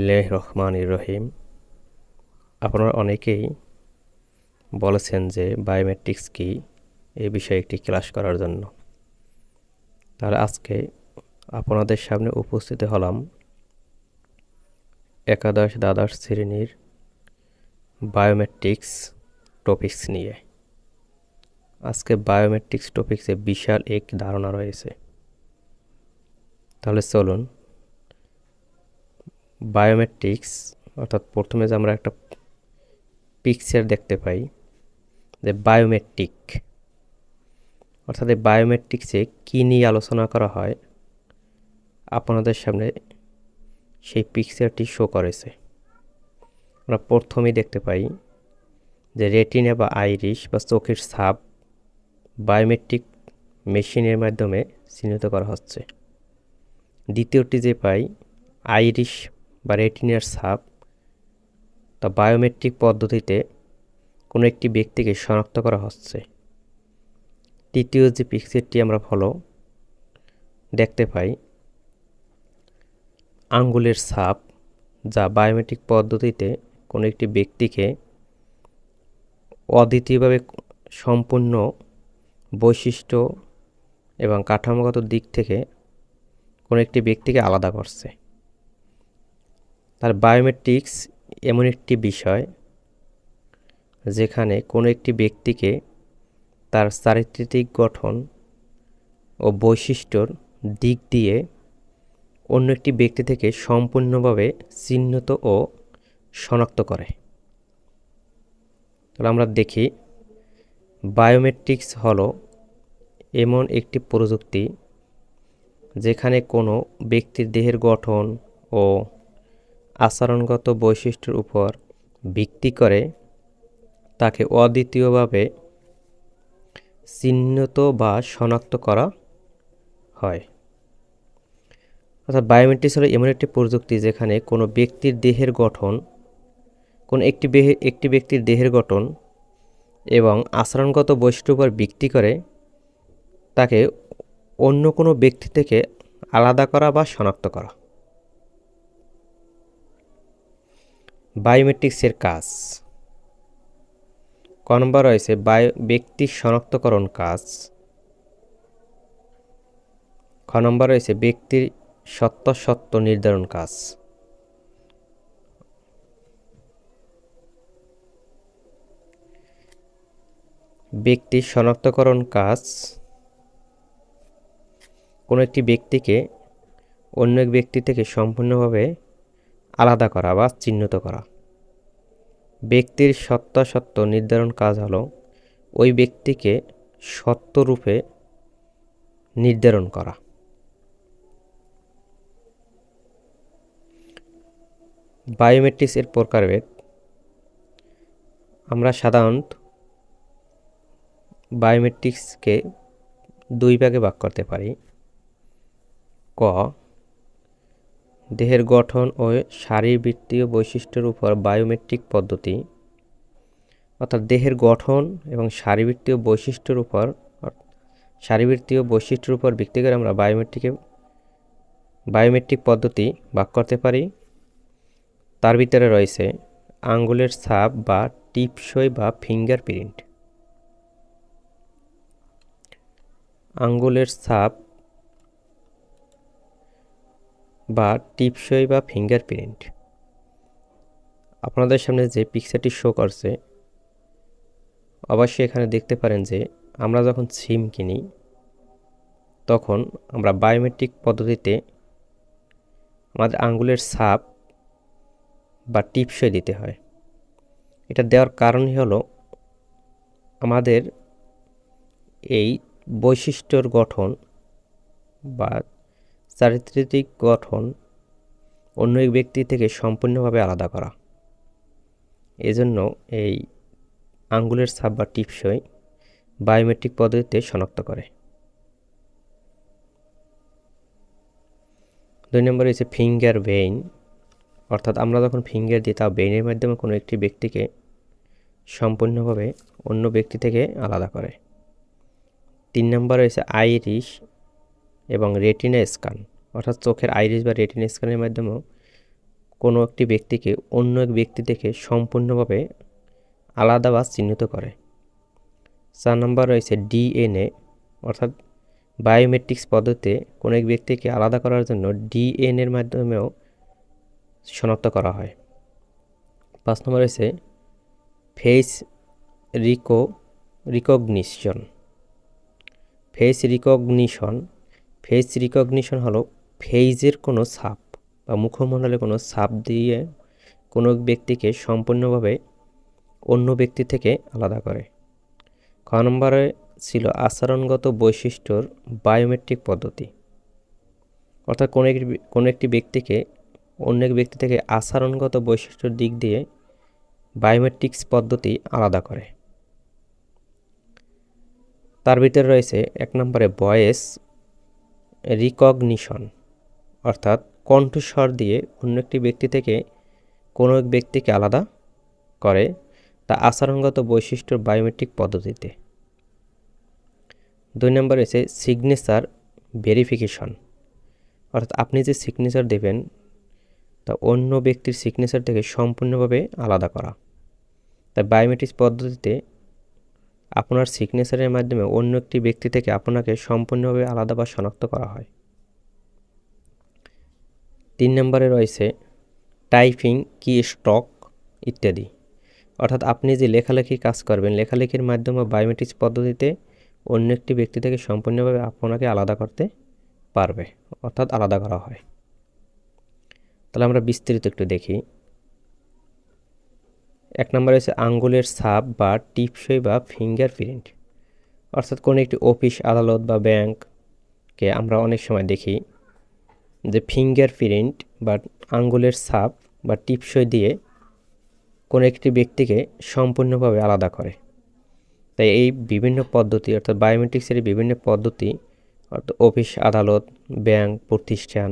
বিসমিল্লাহির রহমানির রহিম। আপনারা অনেকেই বলেছেন যে বায়োমেট্রিক্স কি, এই বিষয়ে একটি ক্লাস করার জন্য। তাহলে আজকে আপনাদের সামনে উপস্থিত হলাম একাদশ দ্বাদশ শ্রেণীর বায়োমেট্রিক্স টপিক্স নিয়ে। আজকে বায়োমেট্রিক্স টপিক্সে বিশাল এক ধারণা রয়েছে। তাহলে চলুন, বায়োমেট্রিক্স অর্থাৎ প্রথমে যে আমরা একটা পিকচার দেখতে পাই যে বায়োমেট্রিক, অর্থাৎ এই বায়োমেট্রিক্সে কী নিয়ে আলোচনা করা হয় আপনাদের সামনে সেই পিকচারটি শো করেছে। আমরা প্রথমেই দেখতে পাই যে রেটিনা বা আইরিশ বা চোখের ছাপ বায়োমেট্রিক মেশিনের মাধ্যমে চিহ্নিত করা হচ্ছে। দ্বিতীয়টি যে পাই আইরিশ বা রেটিনার ছাপ, তা বায়োমেট্রিক পদ্ধতিতে কোনো একটি ব্যক্তিকে শনাক্ত করা হচ্ছে। তৃতীয় যে পিকচারটি আমরা দেখতে পাই আঙ্গুলের ছাপ, যা বায়োমেট্রিক পদ্ধতিতে কোনো একটি ব্যক্তিকে অদ্বিতীয়ভাবে সম্পূর্ণ বৈশিষ্ট্য এবং কাঠামোগত দিক থেকে কোনো একটি ব্যক্তিকে আলাদা করছে। তার বায়োমেট্রিক্স এমন একটি বিষয় যেখানে কোনো একটি ব্যক্তিকে তার চারিত্রিক গঠন ও বৈশিষ্ট্যর দিক দিয়ে অন্য একটি ব্যক্তি থেকে সম্পূর্ণভাবে চিহ্নিত ও শনাক্ত করে। তাহলে আমরা দেখি বায়োমেট্রিক্স হলো এমন একটি প্রযুক্তি যেখানে কোনো ব্যক্তির দেহের গঠন ও আচরণগত বৈশিষ্ট্যের উপর ভিত্তি করে তাকে অদ্বিতীয়ভাবে চিহ্নিত বা শনাক্ত করা হয়। অর্থাৎ বায়োমেট্রিক্স হলো এমন একটি প্রযুক্তি যেখানে কোনো ব্যক্তির দেহের গঠন, একটি ব্যক্তির দেহের গঠন এবং আচরণগত বৈশিষ্ট্যের উপর ভিত্তি করে তাকে অন্য কোনো ব্যক্তি থেকে আলাদা করা বা শনাক্ত করা। বায়োমেট্রিক্সের কাজ ক নম্বর রয়েছে ব্যক্তি শনাক্তকরণ কাজ। খ নম্বর রয়েছে ব্যক্তির সত্য নির্ধারণ কাজ। ব্যক্তি শনাক্তকরণ কাজ কোনো একটি ব্যক্তিকে অন্য এক ব্যক্তি থেকে সম্পূর্ণভাবে আলাদা করা বা চিহ্নিত করা। ব্যক্তির সত্য নির্ধারণ কাজ হলো ওই ব্যক্তিকে সত্যরূপে নির্ধারণ করা। বায়োমেট্রিক্স এর প্রকারভেদ আমরা সাধারণত বায়োমেট্রিক্সকে দুই ভাগে ভাগ করতে পারি। ক, দেহের গঠন ও শারীরবৃত্তীয় বৈশিষ্ট্যের উপর বায়োমেট্রিক পদ্ধতি, অর্থাৎ দেহের গঠন এবং শারীরবৃত্তীয় বৈশিষ্ট্যের উপর ভিত্তি করে আমরা বায়োমেট্রিক পদ্ধতি ভাগ করতে পারি। তার ভিতরে রয়েছে আঙ্গুলের ছাপ বা টিপসই বা ফিঙ্গারপ্রিন্ট। আঙ্গুলের ছাপ বা টিপসই বা ফিঙ্গারপ্রিন্ট। আপনাদের সামনে যে পিকচারটি শো করছে, অবশ্যই এখানে দেখতে পারেন যে আমরা যখন সিম কিনি তখন আমরা বায়োমেট্রিক পদ্ধতিতে আমাদের আঙ্গুলের ছাপ বা টিপসই দিতে হয়। এটা দেওয়ার কারণই হলো আমাদের এই বৈশিষ্ট্যর গঠন বা চারিত্রিক গঠন অন্য এক ব্যক্তি থেকে সম্পূর্ণভাবে আলাদা করা। এজন্য এই আঙ্গুলের ছাপ বা টিপসই বায়োমেট্রিক পদ্ধতিতে শনাক্ত করে। 2 নম্বর হচ্ছে ফিঙ্গার ভেইন, অর্থাৎ আমরা যখন ফিঙ্গার দিই তা ভেইনের মাধ্যমে কোনো একটি ব্যক্তিকে সম্পূর্ণভাবে অন্য ব্যক্তি থেকে আলাদা করে। 3 নম্বর হচ্ছে আইরিশ এবং রেটিনা স্ক্যান, অর্থাৎ চোখের আইরিশ বা রেটিনা স্ক্যানের মাধ্যমেও কোনো একটি ব্যক্তিকে অন্য এক ব্যক্তি থেকে সম্পূর্ণভাবে আলাদা বা চিহ্নিত করে। 4 নম্বর রয়েছে ডিএনএ, অর্থাৎ বায়োমেট্রিক্স পদ্ধতিতে কোনো এক ব্যক্তিকে আলাদা করার জন্য ডিএনএর মাধ্যমেও শনাক্ত করা হয়। 5 নম্বর রয়েছে ফেস রিকগনিশন। ফেস রিকগনিশন হলো ফেসের কোনো ছাপ বা মুখমণ্ডলে কোনো ছাপ দিয়ে কোনো ব্যক্তিকে সম্পূর্ণভাবে অন্য ব্যক্তি থেকে আলাদা করে। খ নম্বরে ছিল আচরণগত বৈশিষ্ট্যর বায়োমেট্রিক পদ্ধতি, অর্থাৎ কোনো একটি ব্যক্তিকে অন্য এক ব্যক্তি থেকে আচরণগত বৈশিষ্ট্যর দিক দিয়ে বায়োমেট্রিক্স পদ্ধতি আলাদা করে। তার ভিতরে রয়েছে 1 নম্বরে ভয়েস রিকগনিশন, অর্থাৎ কণ্ঠস্বর দিয়ে অন্য একটি ব্যক্তি থেকে কোনো এক ব্যক্তিকে আলাদা করে, তা আচরণগত বৈশিষ্ট্যর বায়োমেট্রিক পদ্ধতিতে। 2 নম্বর রয়েছে সিগনেচার ভেরিফিকেশন, অর্থাৎ আপনি যে সিগনেচার দেবেন তা অন্য ব্যক্তির সিগনেচার থেকে সম্পূর্ণভাবে আলাদা করা। তাই বায়োমেট্রিক্স পদ্ধতিতে আপনার সিগনেচারের মাধ্যমে অন্য একটি ব্যক্তি থেকে আপনাকে সম্পূর্ণভাবে আলাদা বা শনাক্ত করা হয়। 3 নম্বরে রয়েছে টাইপিং কি স্ট্রোক ইত্যাদি, অর্থাৎ আপনি যে লেখালেখি কাজ করবেন, লেখালেখির মাধ্যমে বায়োমেট্রিক্স পদ্ধতিতে অন্য একটি ব্যক্তি থেকে সম্পূর্ণভাবে আপনাকে আলাদা করতে পারবে, অর্থাৎ আলাদা করা হয়। তাহলে আমরা বিস্তারিত একটু দেখি। 1 নম্বরে হচ্ছে আঙ্গুলের ছাপ বা টিপসই বা ফিঙ্গারপ্রিন্ট, অর্থাৎ কোনো একটি অফিস, আদালত বা ব্যাংকে আমরা অনেক সময় দেখি যে ফিঙ্গারপ্রিন্ট বা আঙ্গুলের ছাপ বা টিপসই দিয়ে কোনো একটি ব্যক্তিকে সম্পূর্ণভাবে আলাদা করে। তাই এই বিভিন্ন পদ্ধতি, অর্থাৎ বায়োমেট্রিক্সের বিভিন্ন পদ্ধতি, অর্থাৎ অফিস, আদালত, ব্যাংক, প্রতিষ্ঠান,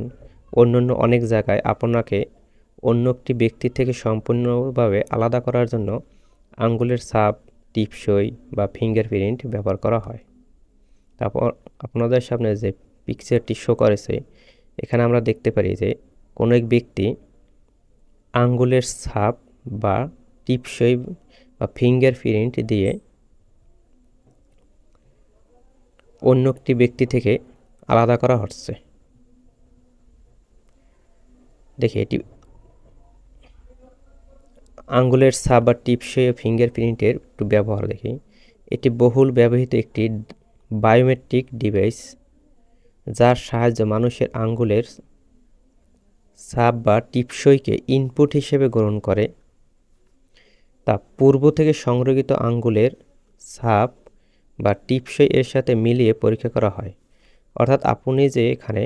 অন্যান্য অনেক জায়গায় আপনাকে অন্য একটি ব্যক্তি থেকে সম্পূর্ণভাবে আলাদা করার জন্য আঙ্গুলের ছাপ, টিপসই বা ফিঙ্গারপ্রিন্ট ব্যবহার করা হয়। তারপর আপনাদের সামনে যে পিকচারটি শো করেছে, এখানে আমরা দেখতে পারি যে কোনো এক ব্যক্তি আঙ্গুলের ছাপ বা টিপসই বা ফিঙ্গারপ্রিন্ট দিয়ে অন্য একটি ব্যক্তি থেকে আলাদা করা হচ্ছে। দেখি এটি আঙ্গুলের ছাপ বা টিপসই ও ফিঙ্গারপ্রিন্টের একটু ব্যবহার দেখি। এটি বহুল ব্যবহৃত একটি বায়োমেট্রিক ডিভাইস, যার সাহায্যে মানুষের আঙ্গুলের ছাপ বা টিপসইকে ইনপুট হিসেবে গ্রহণ করে তা পূর্ব থেকে সংরক্ষিত আঙ্গুলের ছাপ বা টিপসই এর সাথে মিলিয়ে পরীক্ষা করা হয়। অর্থাৎ আপনি যে এখানে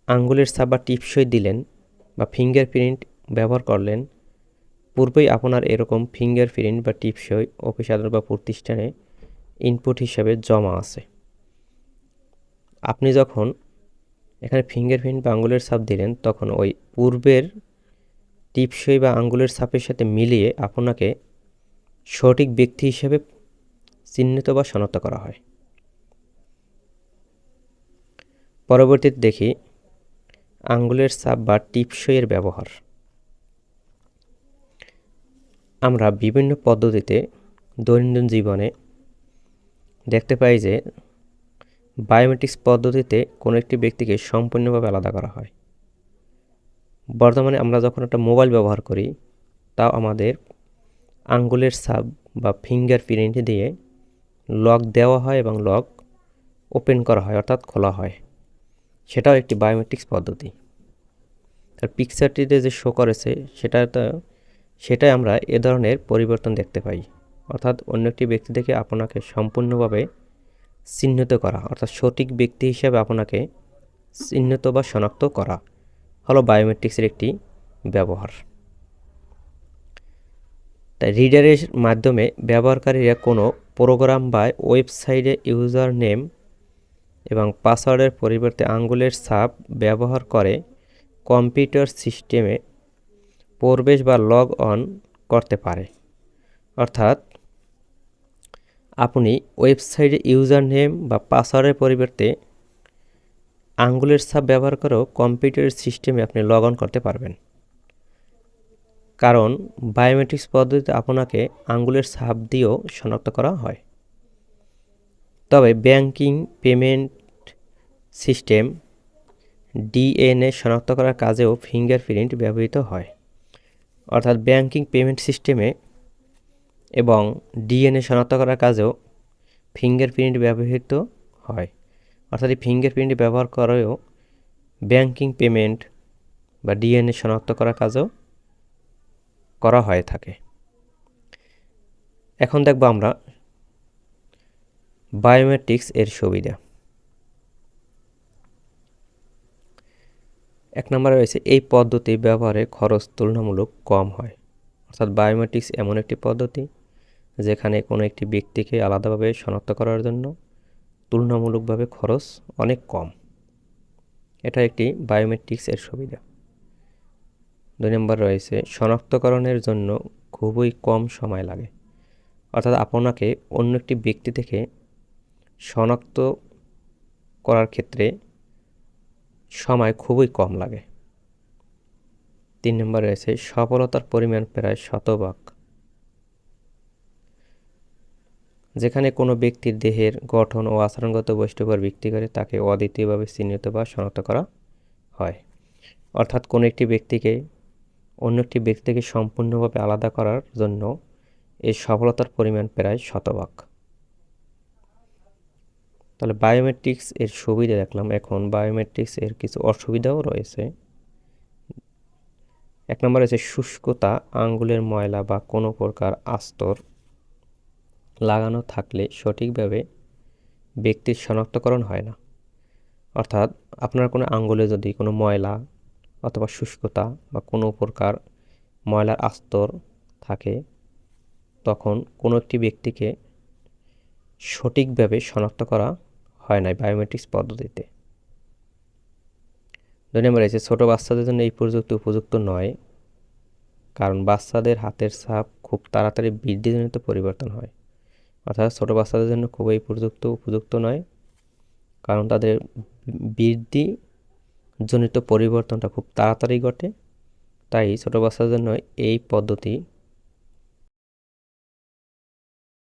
আঙ্গুলের ছাপ বা টিপসই দিলেন বা ফিঙ্গারপ্রিন্ট ব্যবহার করলেন, পূর্বেই আপনার এরকম ফিঙ্গারপ্রিন্ট বা টিপসই অফিস, আদালত বা প্রতিষ্ঠানে ইনপুট হিসাবে জমা আছে। আপনি যখন এখানে ফিঙ্গারপ্রিন্ট বা আঙ্গুলের ছাপ দিলেন, তখন ওই পূর্বের টিপসই বা আঙ্গুলের ছাপের সাথে মিলিয়ে আপনাকে সঠিক ব্যক্তি হিসেবে চিহ্নিত বা শনাক্ত করা হয়। পরবর্তীতে দেখি আঙ্গুলের ছাপ বা টিপসইয়ের ব্যবহার। আমরা বিভিন্ন পদ্ধতিতে দৈনন্দিন জীবনে দেখতে পাই যে বায়োমেট্রিক্স পদ্ধতিতে কোনো একটি ব্যক্তিকে সম্পূর্ণভাবে আলাদা করা হয়। বর্তমানে আমরা যখন একটা মোবাইল ব্যবহার করি, তাও আমাদের আঙ্গুলের ছাপ বা ফিঙ্গারপ্রিন্ট দিয়ে লক দেওয়া হয় এবং লক ওপেন করা হয়, অর্থাৎ খোলা হয়। সেটাও একটি বায়োমেট্রিক্স পদ্ধতি। আর পিকচারটিতে যে শো করেছে সেটাই আমরা এ ধরনের পরিবর্তন দেখতে পাই, অর্থাৎ অন্য একটি ব্যক্তি থেকে আপনাকে সম্পূর্ণভাবে চিহ্নিত করা, অর্থাৎ সঠিক ব্যক্তি হিসাবে আপনাকে চিহ্নিত বা শনাক্ত করা হলো বায়োমেট্রিক্সের একটি ব্যবহার। তাই রিডারের মাধ্যমে ব্যবহারকারীরা কোনো প্রোগ্রাম বা ওয়েবসাইটে ইউজার নেম এবং পাসওয়ার্ডের পরিবর্তে আঙ্গুলের ছাপ ব্যবহার করে কম্পিউটার সিস্টেমে প্রবেশ বা লগ অন করতে পারে। অর্থাৎ আপনি ওয়েবসাইটে ইউজার নেম বা পাসওয়ার্ডের পরিবর্তে আঙ্গুলের ছাপ ব্যবহার করেও কম্পিউটারের সিস্টেমে আপনি লগ অন করতে পারবেন, কারণ বায়োমেট্রিক্স পদ্ধতিতে আপনাকে আঙ্গুলের ছাপ দিয়েও শনাক্ত করা হয়। তবে ব্যাংকিং পেমেন্ট সিস্টেম ডিএনএ শনাক্ত করার কাজেও ফিঙ্গারপ্রিন্ট ব্যবহৃত হয়। অর্থাৎ ব্যাংকিং পেমেন্ট সিস্টেমে এবং ডিএনএ শনাক্ত করার কাজেও ফিঙ্গারপ্রিন্ট ব্যবহৃত হয়। অর্থাৎ এই ফিঙ্গারপ্রিন্ট ব্যবহার করেও ব্যাংকিং পেমেন্ট বা ডিএনএ শনাক্ত করার কাজও করা হয়ে থাকে। এখন দেখব আমরা বায়োমেট্রিক্স এর সুবিধা। 1 নম্বরে রয়েছে এই পদ্ধতি ব্যবহারে খরচ তুলনামূলক কম হয়। অর্থাৎ বায়োমেট্রিক্স এমন একটি পদ্ধতি যেখানে কোনো একটি ব্যক্তিকে আলাদাভাবে শনাক্ত করার জন্য তুলনামূলকভাবে খরচ অনেক কম। এটা একটি বায়োমেট্রিক্স এর সুবিধা। 2 নম্বর রয়েছে শনাক্তকরণের জন্য খুবই কম সময় লাগে। অর্থাৎ আপনাকে অন্য একটি ব্যক্তি থেকে শনাক্ত করার ক্ষেত্রে সময় খুবই কম লাগে। 3 নম্বর রয়েছে সফলতার পরিমাণ প্রায় 100%। যেখানে কোনো ব্যক্তির দেহের গঠন ও আচরণগত বৈশিষ্ট্যের উপর ভিত্তি করে তাকে অদ্বিতীয়ভাবে চিহ্নিত বা শনাক্ত করা হয়। অর্থাৎ কোনো একটি ব্যক্তিকে অন্য একটি ব্যক্তি থেকে সম্পূর্ণভাবে আলাদা করার জন্য এই সফলতার পরিমাণ প্রায় 100%। তাহলে বায়োমেট্রিক্স এর সুবিধা দেখলাম, এখন বায়োমেট্রিক্স এর কিছু অসুবিধাও রয়েছে। 1 নম্বর হচ্ছে শুষ্কতা, আঙ্গুলের ময়লা বা কোনো প্রকার আস্তর লাগানো থাকলে সঠিকভাবে ব্যক্তির শনাক্তকরণ হয় না। অর্থাৎ আপনার কোনো আঙ্গুলে যদি কোনো ময়লা অথবা শুষ্কতা বা কোনো প্রকার ময়লার আস্তর থাকে, তখন কোনো একটি ব্যক্তিকে সঠিকভাবে শনাক্ত করা হয় না বায়োমেট্রিক্স পদ্ধতিতে। 2 নম্বর রয়েছে ছোটো বাচ্চাদের জন্য এই প্রযুক্তি উপযুক্ত নয়, কারণ বাচ্চাদের হাতের ছাপ খুব তাড়াতাড়ি বৃদ্ধিজনিত পরিবর্তন হয়। অর্থাৎ ছোটো বাচ্চাদের জন্য খুবই উপযুক্ত নয়, কারণ তাদের বৃদ্ধিজনিত পরিবর্তনটা খুব তাড়াতাড়ি ঘটে। তাই ছোটো বাচ্চাদের জন্য এই পদ্ধতি